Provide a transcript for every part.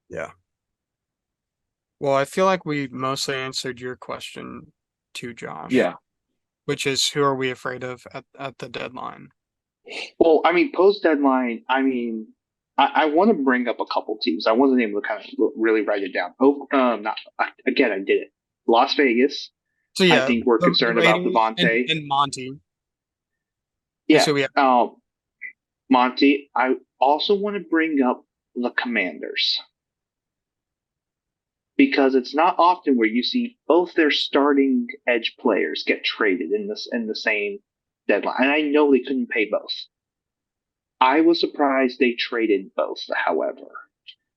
Yeah. Well, I feel like we mostly answered your question too, Josh, Yeah. which is who are we afraid of at the deadline? Well, I mean, post deadline, I want to bring up a couple teams. I wasn't able to kind of really write it down. Oh, not again. I did it. Las Vegas. So I yeah, think we're the concerned about Raiders Devontae. and Monty is Yeah. who we have. Monty. I also want to bring up the Commanders because it's not often where you see both their starting edge players get traded in the same deadline. And I know they couldn't pay both. I was surprised they traded both, however.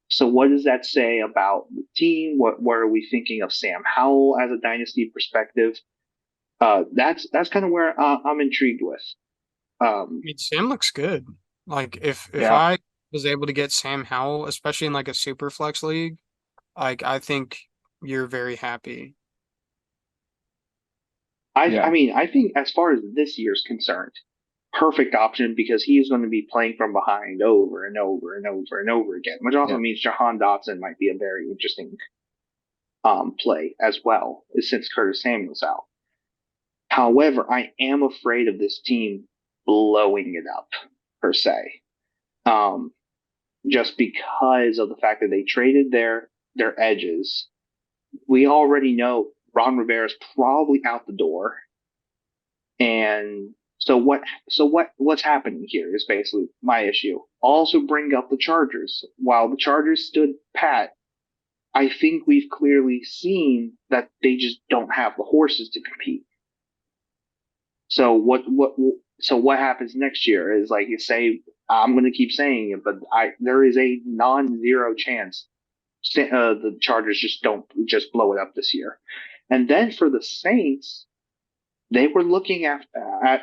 So what does that say about the team? What are we thinking of Sam Howell as a dynasty perspective? That's kind of where I'm intrigued with. I Um, mean, Sam looks good. Like if yeah, I was able to get Sam Howell, especially in like a super flex league, like I think you're very happy. I Yeah. mean I think as far as this year's concerned, perfect option because he's going to be playing from behind over and over and over and over again, which also yeah, means Jahan Dotson might be a very interesting play as well, since Curtis Samuel's out. However, I am afraid of this team blowing it up per se. Um, just because of the fact that they traded their edges. We already know Ron Rivera's probably out the door, and what's happening here is basically my issue. Also bring up the Chargers. While the Chargers stood pat, I think we've clearly seen that they just don't have the horses to compete. So what happens next year is like you say I'm going to keep saying it, but I there is a non-zero chance the Chargers just don't just blow it up this year. And then for the Saints, they were looking at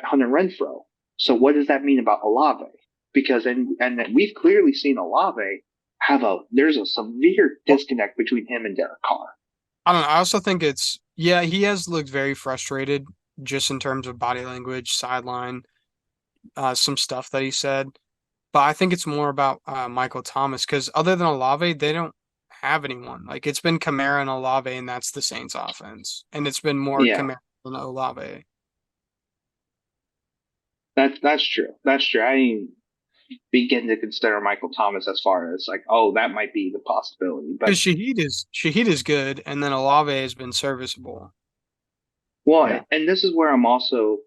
Hunter Renfro. So what does that mean about Olave? Because and we've clearly seen Olave have a there's a severe Well, disconnect between him and Derek Carr. I don't know. I also think it's yeah, he has looked very frustrated just in terms of body language, sideline, some stuff that he said. But I think it's more about Michael Thomas because other than Olave, they don't have anyone. Like it's been Kamara and Olave, and that's the Saints offense. And it's been more Yeah, Kamara than Olave. that's true. That's true. I didn't begin to consider Michael Thomas as far as like, oh, that might be the possibility. But Because Shaheed is good, and then Olave has been serviceable. well, Yeah. and this is where I'm also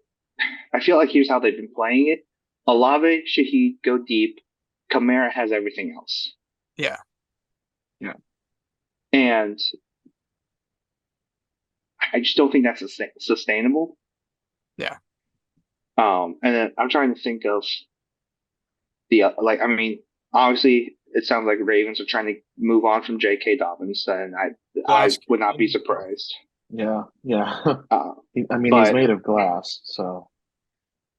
I feel like here's how they've been playing it. Olave, Shaheed go deep. Kamara has everything else. Yeah. Yeah. And I just don't think that's sustainable. Yeah. And then I'm trying to think of I mean, obviously, it sounds like Ravens are trying to move on from J.K. Dobbins, and I Glass would not be Cannon. surprised. Yeah, yeah. Uh, I mean, he's but made of glass, so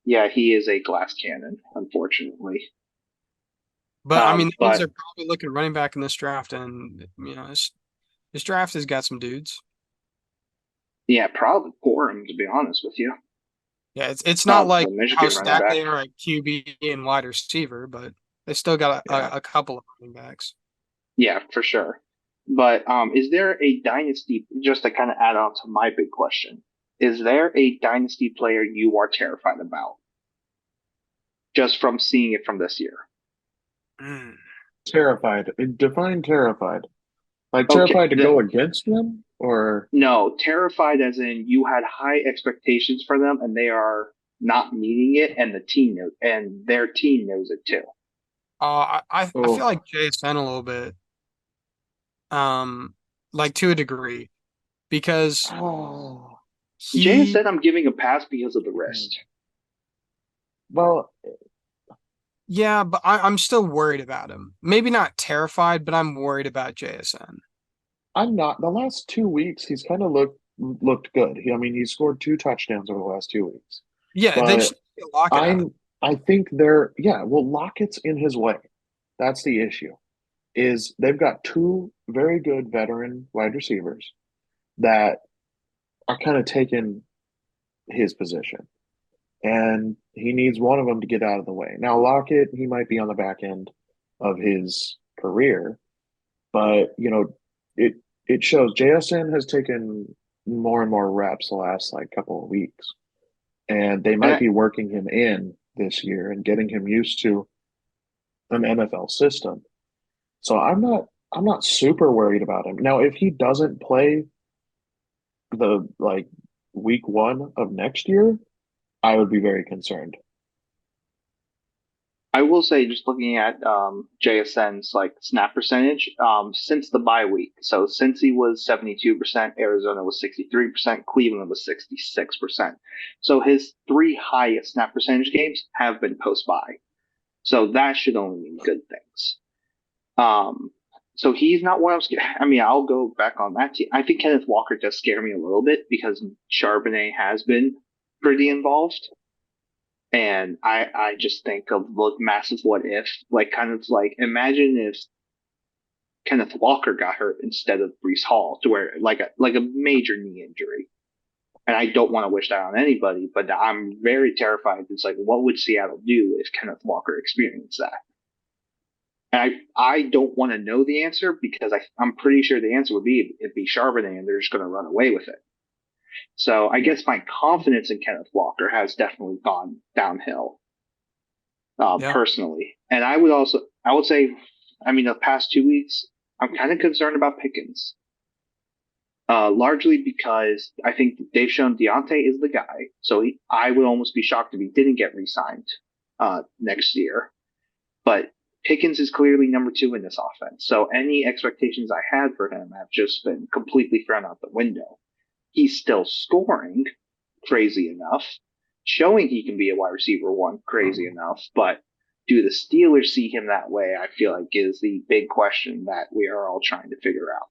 yeah, he is a glass cannon, unfortunately. But I mean, that means But they're probably looking running back in this draft, and this draft has got some dudes. yeah, probably for him to be honest with you. Yeah, it's not The like how Michigan running stacked back. they are at QB and wide receiver, but they still got Yeah, a couple of running backs. yeah, for sure. But is there a dynasty? Just to kind of add on to my big question, is there a dynasty player you are terrified about just from seeing it from this year? Mm. terrified. Define terrified. Like Okay, terrified to go against them, or no, terrified as in you had high expectations for them and they are not meeting it, and their team knows it too. I feel oh, like JSN a little bit, um, like to a degree, because oh, Jay he, said I'm giving a pass because of the hmm. wrist. Well, yeah, but I'm still worried about him. Maybe not terrified, but I'm worried about JSN. I'm not. The last 2 weeks, he's kind of looked good. I mean, he scored 2 touchdowns over the last 2 weeks. Yeah, they But just need to lock it out of. I think they're yeah. Well, Lockett's in his way. That's the issue. Is they've got two very good veteran wide receivers that are kind of taking his position, and he needs one of them to get out of the way. Now, Lockett, he might be on the back end of his career, But it it shows JSN has taken more and more reps the last like couple of weeks, and they And might be working him in this year and getting him used to an NFL system. So I'm not super worried about him. Now, if he doesn't play the like week one of next year, I would be very concerned. I will say, just looking at JSN's like snap percentage, since the bye week. So Cincy was 72%, Arizona was 63%, Cleveland was 66%. So his three highest snap percentage games have been post bye. So that should only mean good things. Um, so he's not one I'm scared. I mean, I'll go back on that team. I think Kenneth Walker does scare me a little bit because Charbonnet has been pretty involved. And I just think of the massive what if, like kind of like imagine if Kenneth Walker got hurt instead of Breece Hall to where like a major knee injury. And I don't want to wish that on anybody, but I'm very terrified. It's like, what would Seattle do if Kenneth Walker experienced that? And I don't want to know the answer because I'm pretty sure the answer would be it'd be Charbonnet and they're just going to run away with it. So I guess my confidence in Kenneth Walker has definitely gone downhill, Yeah. personally. And I would say, I mean, the past 2 weeks, I'm kind of concerned about Pickens, largely because I think they've shown Deontay is the guy. So I would almost be shocked if he didn't get re-signed next year. But Pickens is clearly number two in this offense. So any expectations I had for him have just been completely thrown out the window. He's still scoring, crazy enough, showing he can be a wide receiver one, crazy enough. But do the Steelers see him that way? I feel like is the big question that we are all trying to figure out.